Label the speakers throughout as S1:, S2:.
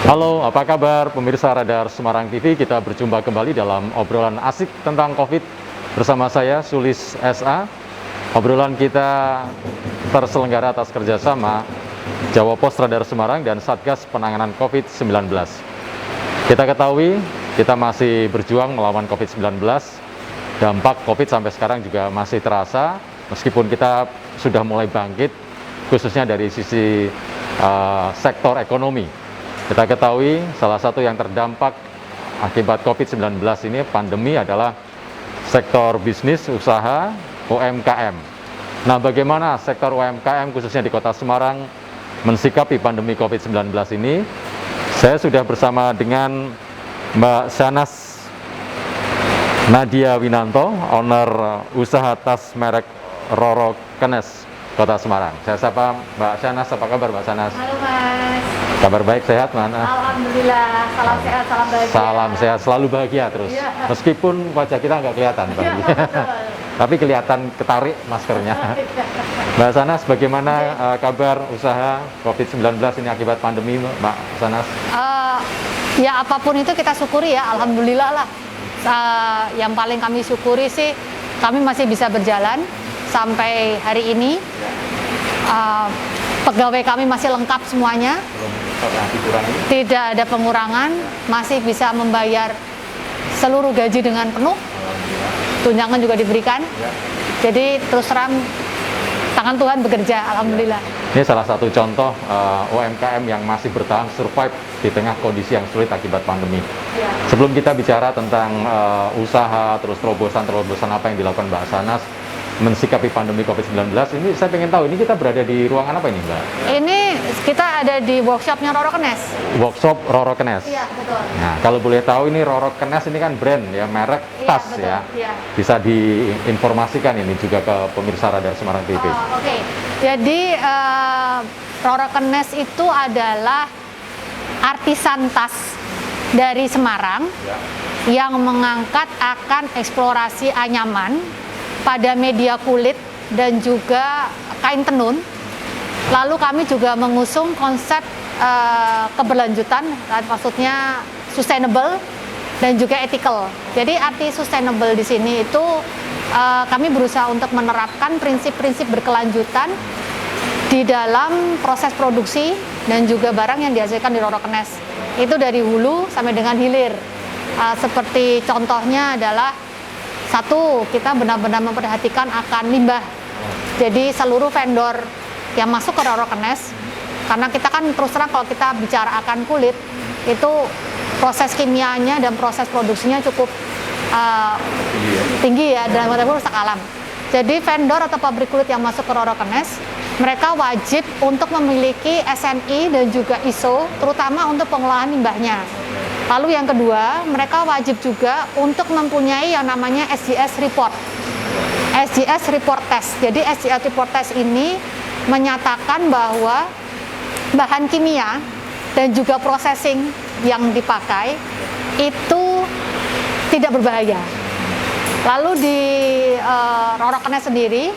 S1: Halo, apa kabar pemirsa Radar Semarang TV? Kita berjumpa kembali dalam obrolan asik tentang COVID bersama saya, Sulis SA. Obrolan kita terselenggara atas kerjasama Jawa Pos Radar Semarang dan Satgas Penanganan COVID-19. Kita ketahui, kita masih berjuang melawan COVID-19. Dampak COVID sampai sekarang juga masih terasa, meskipun kita sudah mulai bangkit, khususnya dari sisi sektor ekonomi. Kita ketahui salah satu yang terdampak akibat COVID-19 ini pandemi adalah sektor bisnis, usaha, UMKM. Nah, bagaimana sektor UMKM khususnya di Kota Semarang mensikapi pandemi COVID-19 ini? Saya sudah bersama dengan Mbak Shanas Nadia Winanto, owner usaha tas merek Roro Kenes, Kota Semarang. Saya sapa Mbak Shanas. Apa kabar Mbak Shanas?
S2: Halo Mas.
S1: Kabar baik, sehat mana?
S2: Alhamdulillah, salam sehat, salam bahagia.
S1: Salam sehat, selalu bahagia terus.
S2: Ya.
S1: Meskipun wajah kita nggak kelihatan,
S2: Ya,
S1: tapi kelihatan ketarik maskernya. Mbak Shanas, bagaimana kabar usaha COVID-19 ini akibat pandemi, Mbak Shanas?
S2: Ya apapun itu kita syukuri ya, alhamdulillah lah. Yang paling kami syukuri sih, kami masih bisa berjalan sampai hari ini. Pegawai kami masih lengkap semuanya, tidak ada pengurangan, masih bisa membayar seluruh gaji dengan penuh, tunjangan juga diberikan. Jadi terus terang tangan Tuhan bekerja, alhamdulillah.
S1: Ini salah satu contoh UMKM yang masih bertahan survive di tengah kondisi yang sulit akibat pandemi. Sebelum kita bicara tentang usaha, terus terobosan-terobosan apa yang dilakukan Mbak Shanas mensikapi pandemi COVID-19, ini saya pengen tahu, ini kita berada di ruangan apa ini, Mbak?
S2: Ini kita ada di workshopnya Roro Kenes.
S1: Workshop Roro Kenes.
S2: Iya, betul.
S1: Nah, kalau boleh tahu ini Roro Kenes ini kan brand ya, merek tas
S2: betul,
S1: ya.
S2: iya.
S1: Bisa diinformasikan ini juga ke pemirsa Radar Semarang TV.
S2: Oke. Jadi Roro Kenes itu adalah artisan tas dari Semarang yang mengangkat akan eksplorasi anyaman pada media kulit dan juga kain tenun. Lalu kami juga mengusung konsep keberlanjutan, maksudnya sustainable dan juga ethical. Jadi arti sustainable di sini itu kami berusaha untuk menerapkan prinsip-prinsip berkelanjutan di dalam proses produksi dan juga barang yang dihasilkan di Roro Kenes. Itu dari hulu sampai dengan hilir. Seperti contohnya adalah satu, kita benar-benar memperhatikan akan limbah. Jadi seluruh vendor yang masuk ke Roro Kenes, karena kita kan terus terang kalau kita bicara akan kulit, itu proses kimianya dan proses produksinya cukup tinggi ya, dan merusak alam. Jadi vendor atau pabrik kulit yang masuk ke Roro Kenes, mereka wajib untuk memiliki SNI dan juga ISO, terutama untuk pengolahan limbahnya. Lalu yang kedua, mereka wajib juga untuk mempunyai yang namanya SGS Report. SGS Report Test. Jadi SGS Report Test ini menyatakan bahwa bahan kimia dan juga processing yang dipakai itu tidak berbahaya. Lalu di Roro Kenes sendiri,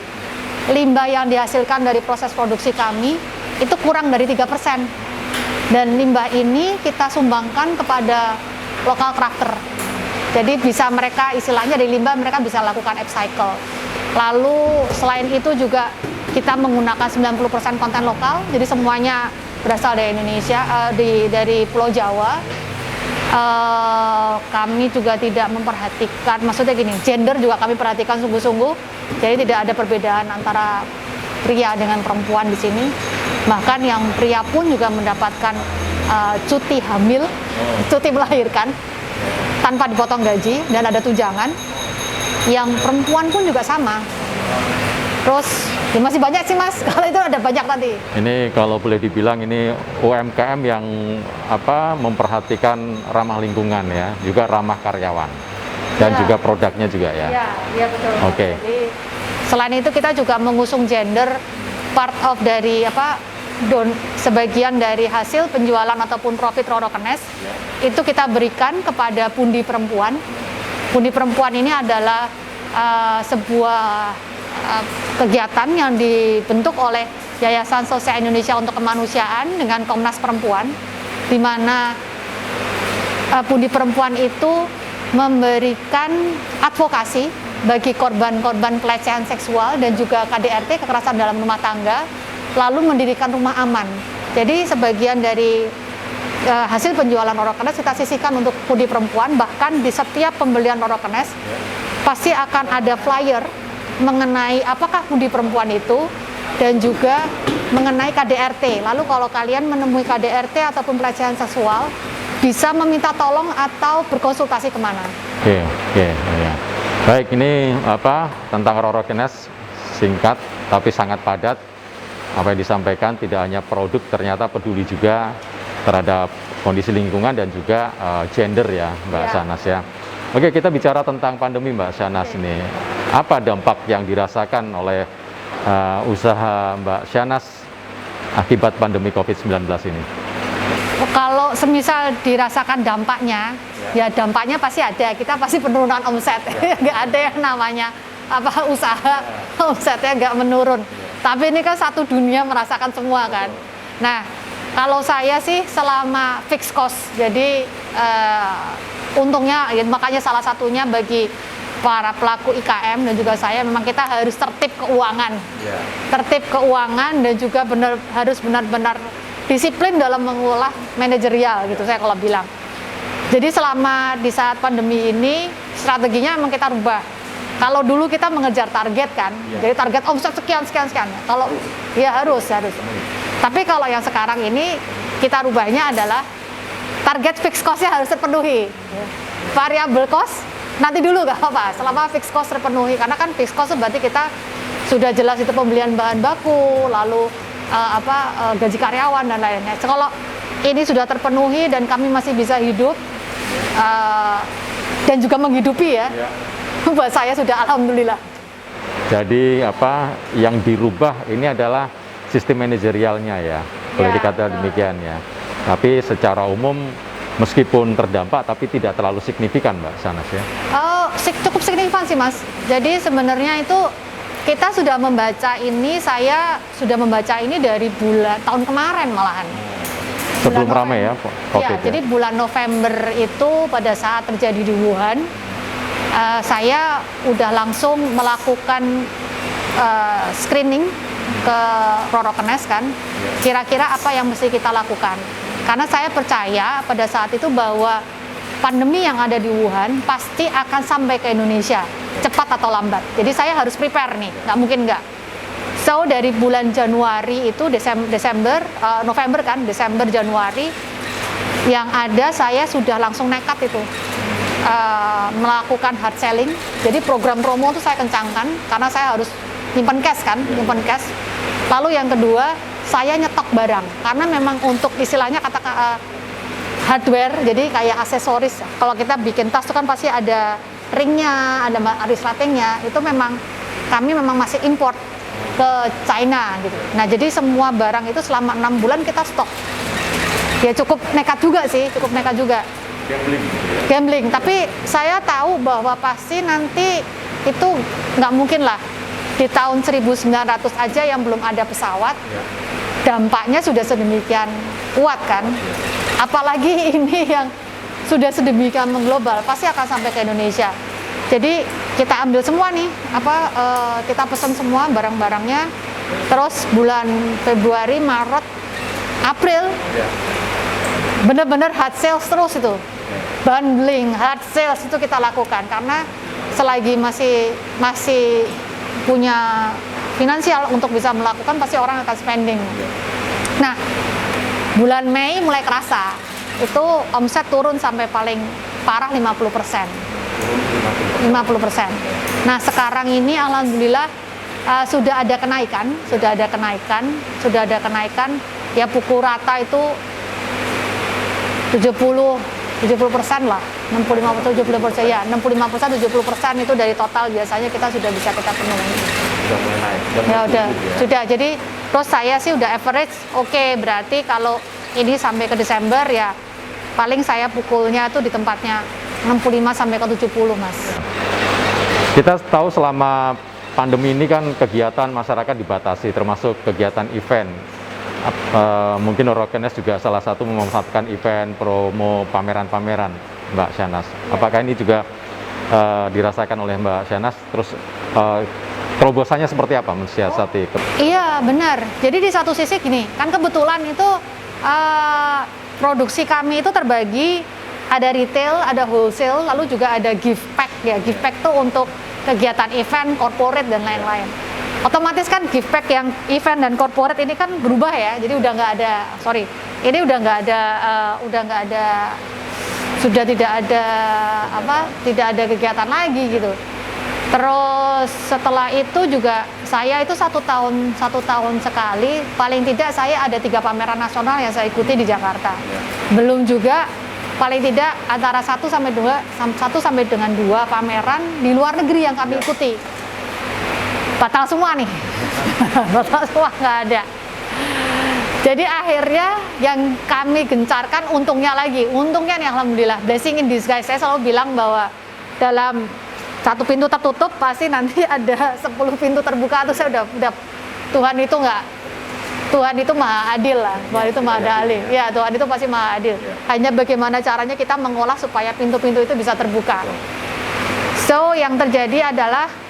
S2: limbah yang dihasilkan dari proses produksi kami itu kurang dari 3%. Dan limbah ini kita sumbangkan kepada lokal crafter. Jadi bisa mereka, istilahnya dari limbah mereka bisa lakukan upcycle. Lalu selain itu juga kita menggunakan 90% konten lokal. Jadi semuanya berasal dari Indonesia, dari Pulau Jawa. Kami juga tidak memperhatikan, maksudnya gini, gender juga kami perhatikan sungguh-sungguh. Jadi tidak ada perbedaan antara pria dengan perempuan di sini. Bahkan yang pria pun juga mendapatkan cuti hamil, cuti melahirkan tanpa dipotong gaji dan ada tunjangan. Yang perempuan pun juga sama. Terus ya masih banyak sih Mas, kalau itu ada banyak nanti.
S1: Ini kalau boleh dibilang ini UMKM yang memperhatikan ramah lingkungan ya, juga ramah karyawan dan juga produknya juga ya.
S2: Iya betul.
S1: Oke.
S2: Jadi selain itu kita juga mengusung gender, part of dari sebagian dari hasil penjualan ataupun profit Roro Kenes itu kita berikan kepada pundi perempuan. Pundi perempuan ini adalah sebuah kegiatan yang dibentuk oleh Yayasan Sosial Indonesia untuk Kemanusiaan dengan Komnas Perempuan. di mana Pundi Perempuan itu memberikan advokasi bagi korban-korban pelecehan seksual dan juga KDRT, kekerasan dalam rumah tangga, lalu mendirikan rumah aman. Jadi sebagian dari hasil penjualan Orokenes kita sisihkan untuk Pundi Perempuan. Bahkan di setiap pembelian Orokenes pasti akan ada flyer mengenai apakah Pundi Perempuan itu dan juga mengenai KDRT. Lalu kalau kalian menemui KDRT ataupun pelecehan seksual, bisa meminta tolong atau berkonsultasi kemana.
S1: Oke, ya. Baik, ini tentang Orokenes singkat tapi sangat padat. Apa yang disampaikan tidak hanya produk, ternyata peduli juga terhadap kondisi lingkungan dan juga gender ya, Mbak Shahnaz ya. Oke, kita bicara tentang pandemi, Mbak Shahnaz ini. Apa dampak yang dirasakan oleh usaha Mbak Shahnaz akibat pandemi COVID-19 ini?
S2: Kalau semisal dirasakan dampaknya, ya dampaknya pasti ada. Kita pasti penurunan omset. Nggak ada yang namanya usaha omsetnya nggak menurun. Tapi ini kan satu dunia merasakan semua kan. Nah, kalau saya sih selama fixed cost, jadi untungnya makanya salah satunya bagi para pelaku IKM dan juga saya, memang kita harus tertib keuangan, tertib keuangan dan juga harus benar-benar disiplin dalam mengolah manajerial gitu saya kalau bilang. Jadi selama di saat pandemi ini strateginya memang kita rubah. Kalau dulu kita mengejar target kan, jadi target omset sekian. Kalau ya harus. Tapi kalau yang sekarang ini kita rubahnya adalah target fixed cost-nya harus terpenuhi. Variable cost nanti dulu nggak apa-apa, selama fixed cost terpenuhi. Karena kan fixed cost berarti kita sudah jelas itu pembelian bahan baku, lalu gaji karyawan dan lainnya. Kalau ini sudah terpenuhi dan kami masih bisa hidup dan juga menghidupi ya. Buat saya sudah alhamdulillah.
S1: Jadi yang dirubah ini adalah sistem manajerialnya ya, boleh dikatakan demikian ya. Tapi secara umum meskipun terdampak tapi tidak terlalu signifikan, Mbak Shahnaz ya.
S2: Cukup signifikan sih Mas. Jadi sebenarnya itu kita sudah membaca ini, saya sudah membaca ini dari tahun kemarin malahan.
S1: Sebelum ramai ya COVID ya.
S2: Jadi bulan November itu pada saat terjadi di Wuhan, saya udah langsung melakukan screening ke Orokenes kan, kira-kira apa yang mesti kita lakukan. Karena saya percaya pada saat itu bahwa pandemi yang ada di Wuhan pasti akan sampai ke Indonesia, cepat atau lambat. Jadi saya harus prepare nih, nggak mungkin nggak. So dari bulan Januari itu, November kan, Desember, Januari, yang ada saya sudah langsung nekat itu melakukan hard selling. Jadi program promo itu saya kencangkan, karena saya harus nyimpen cash kan, Lalu yang kedua, saya nyetok barang, karena memang untuk istilahnya hardware, jadi kayak aksesoris. Kalau kita bikin tas itu kan pasti ada ringnya, ada resletingnya. Itu kami memang masih import ke China gitu. Nah jadi semua barang itu selama 6 bulan kita stok. Ya cukup nekat juga. Gambling. Tapi saya tahu bahwa pasti nanti itu nggak mungkin lah di tahun 1900 aja yang belum ada pesawat. Dampaknya sudah sedemikian kuat kan. Apalagi ini yang sudah sedemikian mengglobal, pasti akan sampai ke Indonesia. Jadi kita ambil semua nih, kita pesan semua barang-barangnya. Terus bulan Februari, Maret, April, benar-benar hard sales terus itu. Bundling, hard sales itu kita lakukan karena selagi masih punya finansial untuk bisa melakukan, pasti orang akan spending. Nah, bulan Mei mulai kerasa, itu omset turun sampai paling parah 50%. Nah, sekarang ini alhamdulillah sudah ada kenaikan. Ya pukul rata itu 70% lah, 65-70% ya, 65% itu dari total biasanya kita sudah bisa kita penuhi. Sudah. Jadi terus saya sih udah average, oke, berarti kalau ini sampai ke Desember ya paling saya pukulnya itu di tempatnya 65 sampai ke 70, Mas.
S1: Kita tahu selama pandemi ini kan kegiatan masyarakat dibatasi, termasuk kegiatan event. mungkin Orokenes juga salah satu memanfaatkan event, promo, pameran-pameran, Mbak Syahnaz. Apakah ini juga dirasakan oleh Mbak Syahnaz? Terus terobosannya seperti apa mensiasati?
S2: Iya, benar. Jadi di satu sisi gini, kan kebetulan itu produksi kami itu terbagi, ada retail, ada wholesale, lalu juga ada gift pack ya. Gift pack tuh untuk kegiatan event, corporate dan lain-lain. Otomatis kan gift pack yang event dan corporate ini kan berubah ya, jadi udah nggak ada, ini udah nggak ada, sudah tidak ada kegiatan lagi gitu. Terus setelah itu juga saya itu satu tahun sekali, paling tidak saya ada 3 pameran nasional yang saya ikuti di Jakarta. Belum juga paling tidak antara 1 sampai dengan 2 pameran di luar negeri yang kami ikuti. Batal semua nih, batal semua, nggak ada. Jadi akhirnya yang kami gencarkan untungnya nih, alhamdulillah, blessing in disguise. Saya selalu bilang bahwa dalam 1 pintu tertutup pasti nanti ada 10 pintu terbuka. Tuh saya udah Tuhan itu maha adil lah, Tuhan itu maha adil. Ya, Tuhan itu pasti maha adil. Hanya bagaimana caranya kita mengolah supaya pintu-pintu itu bisa terbuka. So yang terjadi adalah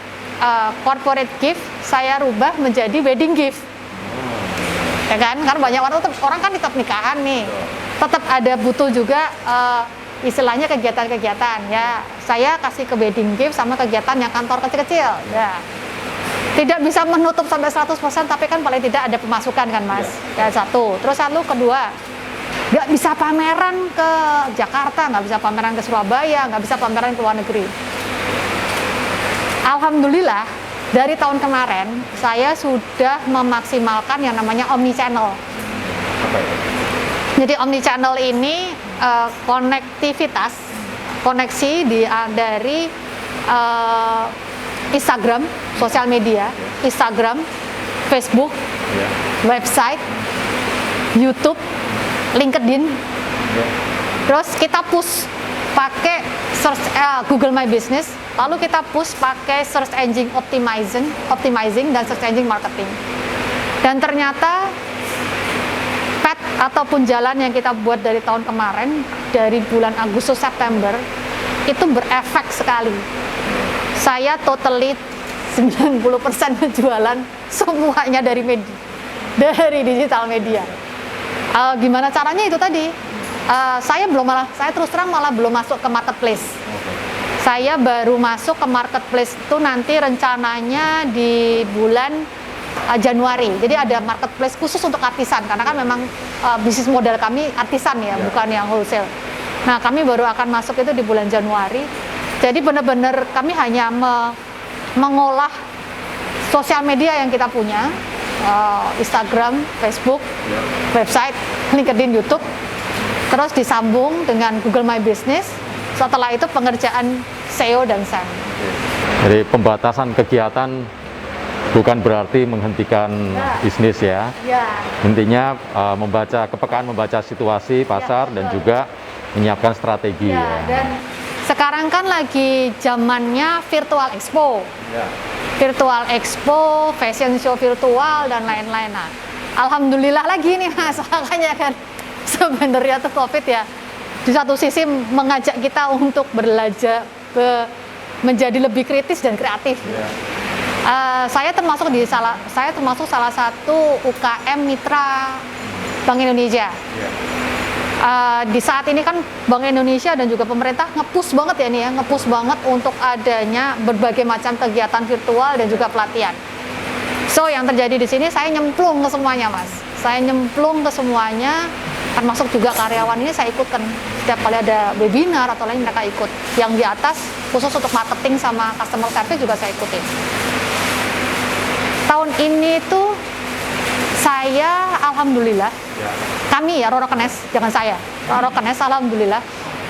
S2: corporate gift saya rubah menjadi wedding gift, ya kan? Karena banyak orang kan tetap nikahan nih, tetap ada butuh juga istilahnya kegiatan-kegiatan ya. Saya kasih ke wedding gift sama kegiatan yang kantor kecil-kecil, ya. Tidak bisa menutup sampai 100%, tapi kan paling tidak ada pemasukan kan Mas. Ya, satu. Terus kedua, nggak bisa pameran ke Jakarta, nggak bisa pameran ke Surabaya, nggak bisa pameran ke luar negeri. Alhamdulillah dari tahun kemarin saya sudah memaksimalkan yang namanya omnichannel. Jadi omnichannel ini koneksi dari Instagram, sosial media, Instagram, Facebook, website, YouTube, LinkedIn. Terus kita push pakai search Google My Business, lalu kita push pakai search engine optimizing dan search engine marketing. Dan ternyata path ataupun jalan yang kita buat dari tahun kemarin, dari bulan Agustus September itu berefek sekali. Saya totally 90% penjualan semuanya dari digital media. Gimana caranya itu tadi? Saya terus terang malah belum masuk ke marketplace. Saya baru masuk ke marketplace itu nanti rencananya di bulan Januari. Jadi ada marketplace khusus untuk artisan, karena kan memang bisnis modal kami artisan ya, bukan yang wholesale. Nah, kami baru akan masuk itu di bulan Januari. Jadi benar-benar kami hanya mengolah sosial media yang kita punya, Instagram, Facebook, website, LinkedIn, YouTube, terus disambung dengan Google My Business. Setelah itu pengerjaan SEO dan SEM.
S1: Jadi pembatasan kegiatan bukan berarti menghentikan bisnis ya. Intinya kepekaan membaca situasi pasar dan juga menyiapkan strategi ya.
S2: Dan sekarang kan lagi zamannya virtual expo. Virtual expo, fashion show virtual dan lain-lain. Nah, alhamdulillah lagi nih Mas, makanya kan sebenarnya tuh Covid ya di satu sisi mengajak kita untuk belajar menjadi lebih kritis dan kreatif. Saya termasuk salah satu UKM mitra Bank Indonesia. Di saat ini kan Bank Indonesia dan juga pemerintah nge-push banget untuk adanya berbagai macam kegiatan virtual dan juga pelatihan. So yang terjadi di sini saya nyemplung ke semuanya Mas. Termasuk juga karyawan ini saya ikutkan. Setiap kali ada webinar atau lain mereka ikut. Yang di atas khusus untuk marketing sama customer service juga saya ikutin. Tahun ini tuh saya alhamdulillah, kami ya Rorokenes, jangan saya, Rorokenes alhamdulillah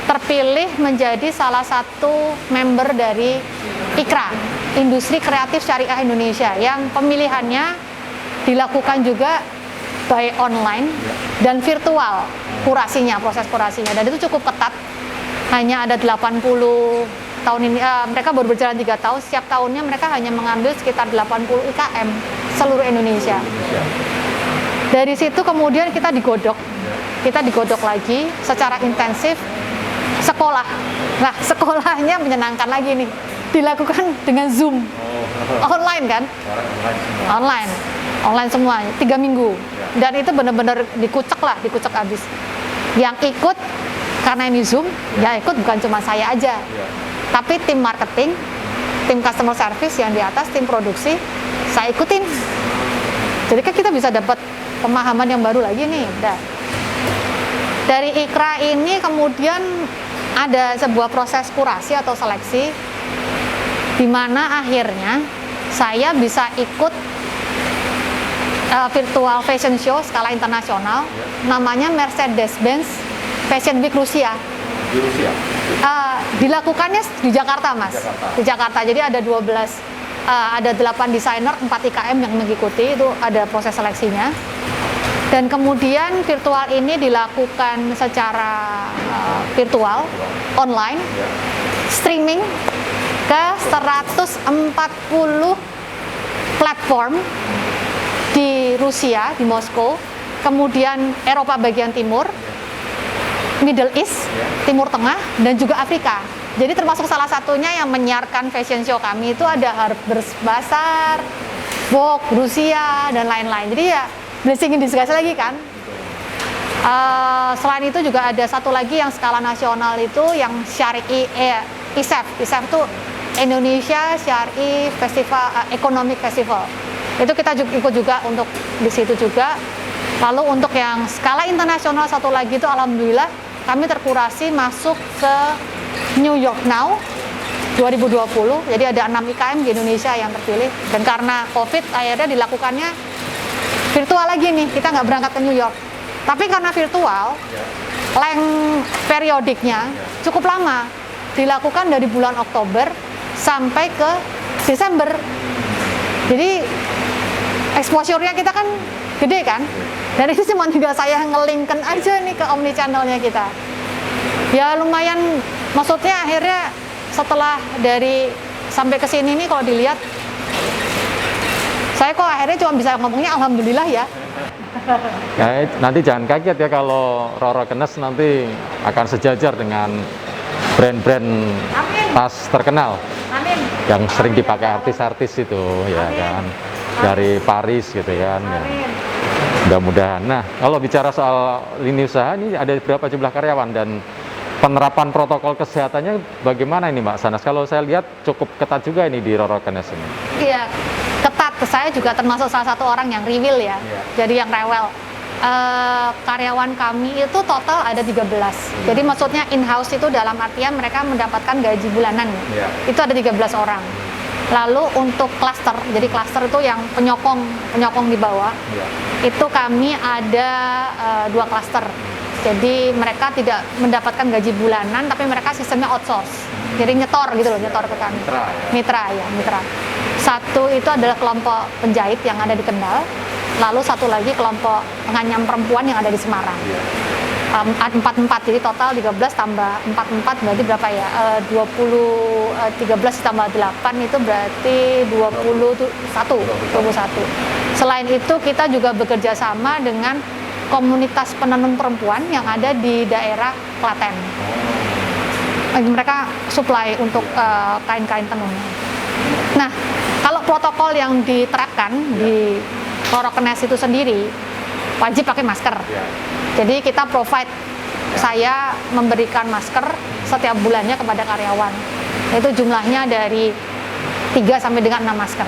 S2: terpilih menjadi salah satu member dari IKRA, Industri Kreatif Syariah Indonesia, yang pemilihannya dilakukan juga by online dan virtual proses kurasinya, dan itu cukup ketat. Hanya ada 80 tahun ini, mereka baru berjalan 3 tahun, setiap tahunnya mereka hanya mengambil sekitar 80 IKM seluruh Indonesia. Dari situ kemudian kita digodok lagi secara intensif sekolah. Nah, sekolahnya menyenangkan lagi nih, dilakukan dengan Zoom, online kan? Online semua, 3 minggu. Dan itu benar-benar dikucek habis. Yang ikut karena ini Zoom, ya ikut bukan cuma saya aja, tapi tim marketing, tim customer service yang di atas, tim produksi, saya ikutin. Jadi kan kita bisa dapat pemahaman yang baru lagi nih. Udah. Dari IKRA ini kemudian ada sebuah proses kurasi atau seleksi, di mana akhirnya saya bisa ikut virtual fashion show skala internasional, namanya Mercedes-Benz Fashion Week Rusia.
S1: Di Rusia?
S2: Dilakukannya di Jakarta, Mas. Di Jakarta. Jadi ada 8 desainer, 4 IKM yang mengikuti, itu ada proses seleksinya. Dan kemudian virtual ini dilakukan secara virtual, online, streaming ke 140 platform di Rusia, di Moskow, kemudian Eropa bagian timur, Middle East, Timur Tengah, dan juga Afrika. Jadi termasuk salah satunya yang menyiarkan fashion show kami itu ada Harper's Bazaar, Vogue, Rusia, dan lain-lain. Jadi ya blessing in disguise lagi kan. Selain itu juga ada satu lagi yang skala nasional itu yang Syari ISEF. ISEF itu Indonesia Syari Festival Economic Festival. Itu kita ikut juga untuk di situ juga. Lalu untuk yang skala internasional satu lagi itu alhamdulillah kami terkurasi masuk ke New York Now 2020. Jadi ada 6 IKM di Indonesia yang terpilih. Dan karena COVID akhirnya dilakukannya virtual lagi nih. Kita nggak berangkat ke New York. Tapi karena virtual, length periodiknya cukup lama. Dilakukan dari bulan Oktober sampai ke Desember. Jadi exposure-nya kita kan gede kan. Dan itu cuma juga saya nge-linkkan aja nih ke omnichannel-nya kita. Ya lumayan, maksudnya akhirnya setelah dari sampai ke sini nih kalau dilihat, saya kok akhirnya cuma bisa ngomongnya alhamdulillah ya.
S1: Ya, nanti jangan kaget ya kalau Roro Kenes nanti akan sejajar dengan brand-brand tas terkenal.
S2: Amin.
S1: Yang sering dipakai artis-artis itu, ya kan, dari Paris gitu kan. Ya. Mudah-mudahan. Nah, kalau bicara soal lini usaha ini ada berapa jumlah karyawan dan penerapan protokol kesehatannya bagaimana ini Mbak Sanas? Kalau saya lihat cukup ketat juga ini di Roro Kenes ini.
S2: Iya, ketat. Saya juga termasuk salah satu orang yang rewel ya. Jadi yang rewel. Karyawan kami itu total ada 13. Jadi maksudnya in-house itu dalam artian mereka mendapatkan gaji bulanan. Itu ada 13 orang. Lalu untuk klaster, jadi klaster itu yang penyokong di bawah, itu kami ada 2 klaster. Jadi mereka tidak mendapatkan gaji bulanan, tapi mereka sistemnya outsource. Jadi nyetor gitu loh, nyetor ke kami. Mitra. Satu itu adalah kelompok penjahit yang ada di Kendal, lalu satu lagi kelompok penganyam perempuan yang ada di Semarang. 4 jadi total 13 tambah 4 berarti berapa ya? 13 tambah 8 itu berarti 21. Selain itu kita juga bekerja sama dengan komunitas penenun perempuan yang ada di daerah Klaten. Mereka supply untuk kain-kain tenunnya. Nah, kalau protokol yang diterapkan di Roro Kenes itu sendiri wajib pakai masker. Jadi kita provide, saya memberikan masker setiap bulannya kepada karyawan. Itu jumlahnya dari 3 sampai dengan 6 masker.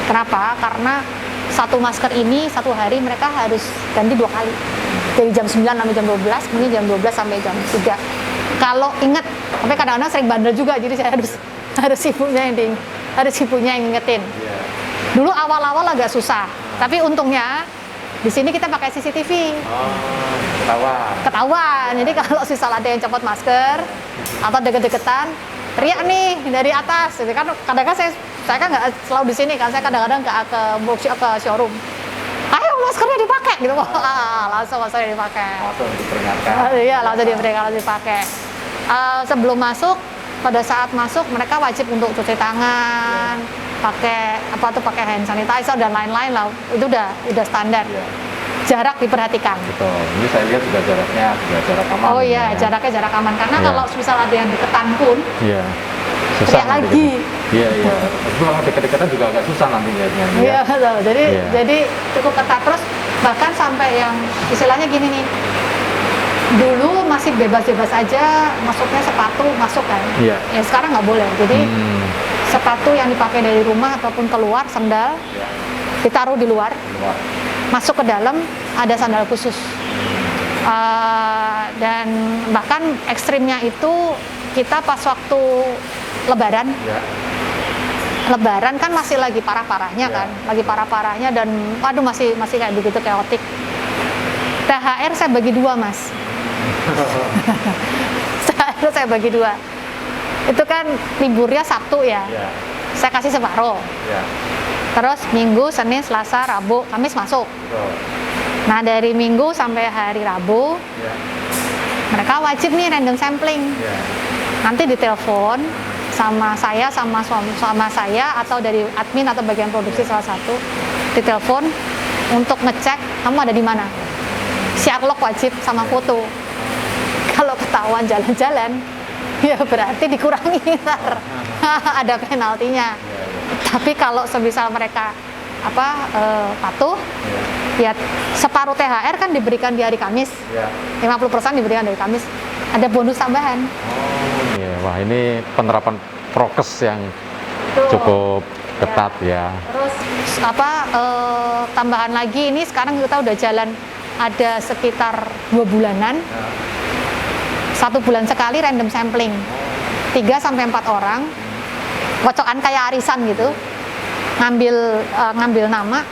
S2: Kenapa? Karena satu masker ini satu hari mereka harus ganti 2 kali. Dari jam 9 sampai jam 12, kemudian jam 12 sampai jam 3. Kalau ingat, tapi kadang-kadang sering bandel juga, jadi saya harus ibunya yang ngingetin. Dulu awal-awal agak susah, tapi untungnya di sini kita pakai CCTV. Ketahuan. Jadi kalau misal ada yang copot masker atau deket-deketan, teriak nih dari atas. Jadi kan kadang-kadang saya kan nggak selalu di sini kan, saya kadang-kadang ke workshop, ke showroom. Ayo maskernya dipakai gitu. Langsung maskernya dipakai.
S1: Langsung diperingatkan.
S2: Iya, langsung diperingatkan dipakai. Sebelum masuk, pada saat masuk mereka wajib untuk cuci tangan, pakai hand sanitizer dan lain-lain lah. Itu udah standar. jarak diperhatikan.
S1: Betul. Ini saya lihat juga jaraknya juga jarak aman.
S2: Oh iya, jaraknya jarak aman. Karena
S1: Iya.
S2: kalau misal ada yang deketan pun,
S1: Iya. Susah
S2: teriak
S1: nanti
S2: lagi.
S1: gitu. Iya, iya. Itu kalau deket-deketan juga agak susah nanti lihatnya.
S2: Iya, betul.
S1: Iya.
S2: Jadi cukup ketat. Terus bahkan sampai yang istilahnya gini nih, dulu masih bebas-bebas aja, masuknya sepatu masuk kan.
S1: Iya.
S2: Ya sekarang nggak boleh. Jadi
S1: Hmm.
S2: sepatu yang dipakai dari rumah ataupun keluar, sandal
S1: Iya.
S2: ditaruh di luar,
S1: Keluar.
S2: masuk ke dalam ada sandal khusus. Dan bahkan ekstrimnya itu kita pas waktu Lebaran,
S1: Iya.
S2: Lebaran kan masih lagi parah-parahnya
S1: Ya.
S2: kan, lagi parah-parahnya dan waduh masih kayak begitu chaotic. THR saya bagi dua mas. THR saya bagi dua. Itu kan liburnya Sabtu ya,
S1: Iya.
S2: saya kasih separuh.
S1: Iya.
S2: Terus Minggu, Senin, Selasa, Rabu, Kamis masuk.
S1: Betul.
S2: Nah dari Minggu sampai hari Rabu
S1: Iya.
S2: mereka wajib nih random sampling.
S1: Iya.
S2: Nanti ditelepon sama saya, sama saya atau dari admin atau bagian produksi salah satu, ditelepon untuk ngecek kamu ada di mana. Sherlock wajib sama foto. Kalau ketahuan jalan-jalan, ya berarti dikurangi ntar. Ada penaltinya. Tapi kalau semisal mereka patuh, ya separuh THR kan diberikan di hari Kamis,
S1: Iya.
S2: 50% diberikan dari Kamis. Ada bonus tambahan.
S1: Oh, iya. Wah, ini penerapan prokes yang
S2: Tuh.
S1: cukup ketat ya.
S2: Terus tambahan lagi ini sekarang kita udah jalan ada sekitar 2 bulanan. 1 bulan sekali random sampling. 3-4 orang. Kocokan kayak arisan gitu. Ngambil nama.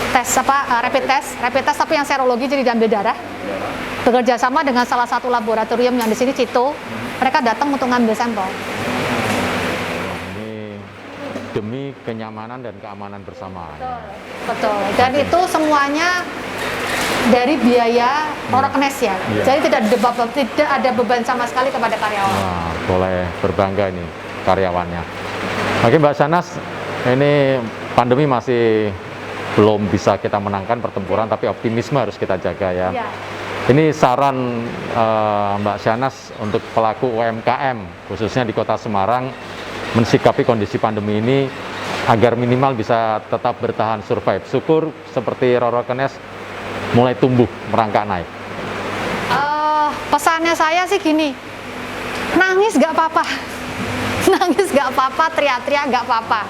S2: Rapid test tapi yang serologi jadi diambil darah. Bekerja sama dengan salah satu laboratorium yang di sini Cito. Mereka datang untuk ngambil sampel.
S1: Ini demi kenyamanan dan keamanan bersama.
S2: Betul. Dan itu semuanya dari biaya Roroknes ya.
S1: Iya.
S2: Jadi tidak ada beban sama sekali kepada karyawan.
S1: Wah, boleh berbangga nih karyawannya. Oke Mbak Shanas, ini pandemi masih belum bisa kita menangkan pertempuran, tapi optimisme harus kita jaga ya.
S2: Iya.
S1: Ini saran Mbak Shanas untuk pelaku UMKM, khususnya di Kota Semarang, mensikapi kondisi pandemi ini agar minimal bisa tetap bertahan survive. Syukur seperti Roroknes mulai tumbuh, merangkak naik.
S2: Pesannya saya sih gini, nangis gak apa-apa. Nangis gak apa-apa, teriak-teriak gak apa-apa.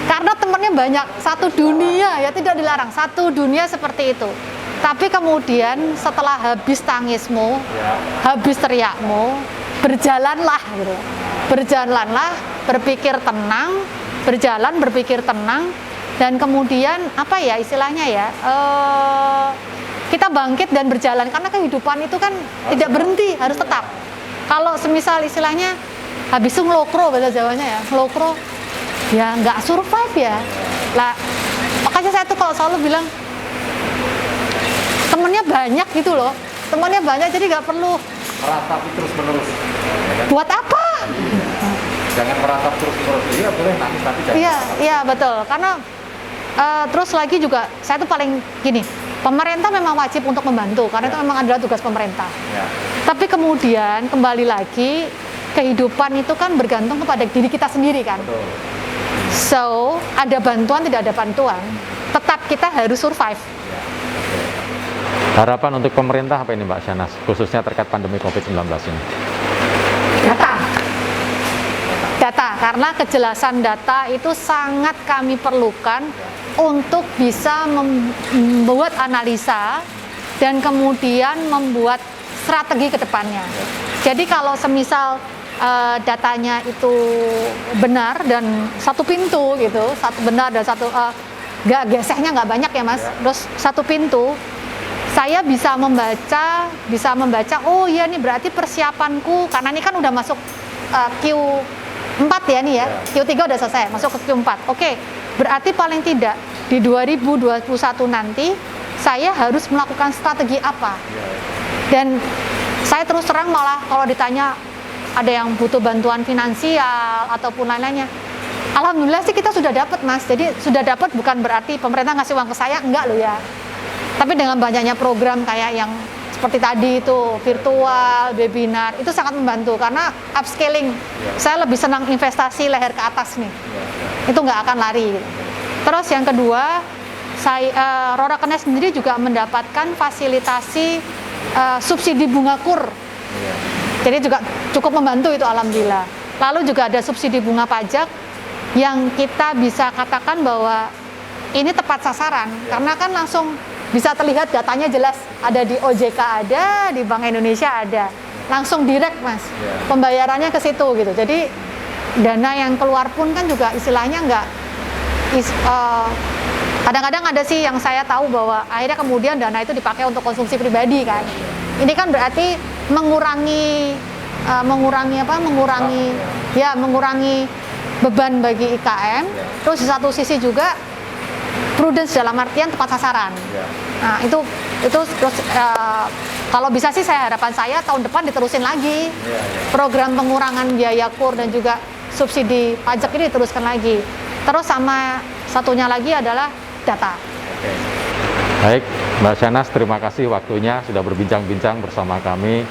S2: Karena temannya banyak, satu dunia ya tidak dilarang, satu dunia seperti itu. Tapi kemudian setelah habis tangismu, habis teriakmu, berjalanlah gitu. Berjalanlah, berpikir tenang, berpikir tenang, dan kemudian apa ya istilahnya ya, kita bangkit dan berjalan karena kehidupan itu kan tidak berhenti, harus tetap. Kalau semisal istilahnya habis itu ngelokro bahasa Jawanya ya, ngelokro ya nggak survive ya. Lah makanya saya tuh kalau selalu bilang temennya banyak gitu loh, temennya banyak jadi nggak perlu
S1: Meratapi terus-menerus.
S2: buat apa.
S1: Jangan meratap terus-menerus. Iya boleh nangis tapi jangan.
S2: Iya betul. Karena terus lagi juga saya tuh paling gini, pemerintah memang wajib untuk membantu karena itu memang adalah tugas pemerintah.
S1: Ya.
S2: Tapi kemudian kembali lagi kehidupan itu kan bergantung kepada diri kita sendiri kan.
S1: Betul.
S2: So ada bantuan tidak ada bantuan, tetap kita harus survive.
S1: Harapan untuk pemerintah apa ini Mbak Shanas, khususnya terkait pandemi COVID-19 ini?
S2: Data, karena kejelasan data itu sangat kami perlukan untuk bisa membuat analisa dan kemudian membuat strategi ke depannya. Jadi kalau semisal datanya itu benar dan satu pintu gitu, satu benar dan satu gesehnya nggak banyak ya mas, terus satu pintu, saya bisa membaca, oh iya nih berarti persiapanku, karena ini kan udah masuk Q4 ya nih ya, Q3 udah selesai, masuk ke Q4. Oke, berarti paling tidak di 2021 nanti saya harus melakukan strategi apa. Dan saya terus terang malah kalau ditanya ada yang butuh bantuan finansial ataupun lain-lainnya, Alhamdulillah sih kita sudah dapat Mas. Jadi sudah dapat bukan berarti pemerintah ngasih uang ke saya, enggak loh ya. Tapi dengan banyaknya program kayak yang seperti tadi itu virtual, webinar, itu sangat membantu karena upscaling. Saya lebih senang investasi leher ke atas nih. Itu nggak akan lari. Terus yang kedua, Roro Kenes sendiri juga mendapatkan fasilitasi subsidi bunga kur. Jadi juga cukup membantu itu alhamdulillah. Lalu juga ada subsidi bunga pajak yang kita bisa katakan bahwa ini tepat sasaran karena kan langsung bisa terlihat datanya jelas, ada di OJK ada, di Bank Indonesia ada, langsung direct Mas, pembayarannya ke situ gitu. Jadi dana yang keluar pun kan juga istilahnya kadang-kadang ada sih yang saya tahu bahwa akhirnya kemudian dana itu dipakai untuk konsumsi pribadi kan. Ini kan berarti mengurangi beban bagi IKM. Terus di satu sisi juga prudence dalam artian tepat sasaran. Nah, itu terus kalau bisa sih harapan saya tahun depan diterusin lagi. Program pengurangan biaya kur dan juga subsidi pajak ini diteruskan lagi. Terus sama satunya lagi adalah data.
S1: Baik, Mbak Syanas, terima kasih waktunya sudah berbincang-bincang bersama kami.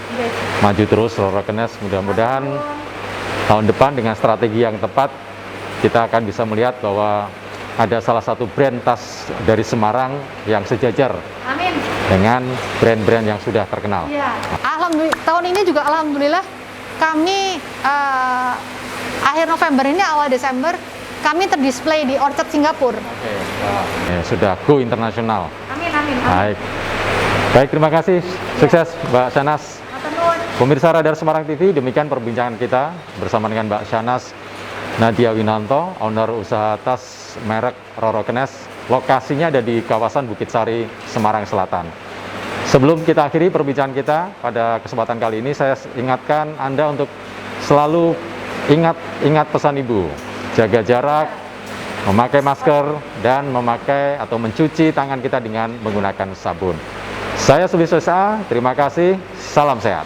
S1: Maju terus Roro Kenes, mudah-mudahan tahun depan dengan strategi yang tepat kita akan bisa melihat bahwa ada salah satu brand tas dari Semarang yang sejajar
S2: Amin.
S1: dengan brand-brand yang sudah terkenal.
S2: Ya. Alhamdulillah, tahun ini juga alhamdulillah kami akhir November ini awal Desember kami terdisplay di Orchard Singapura.
S1: Sudah go internasional.
S2: Amin, amin, amin.
S1: Baik. Baik, terima kasih. Sukses Mbak Syanas. Pemirsa Radar Semarang TV, demikian perbincangan kita bersama dengan Mbak Syanas Nadia Winanto, owner usaha tas merek Roro Kenes. Lokasinya ada di kawasan Bukit Sari, Semarang Selatan. Sebelum kita akhiri perbincangan kita pada kesempatan kali ini, saya ingatkan Anda untuk selalu ingat pesan Ibu. Jaga jarak, memakai masker, dan memakai atau mencuci tangan kita dengan menggunakan sabun. Saya Sulis SA, terima kasih, salam sehat.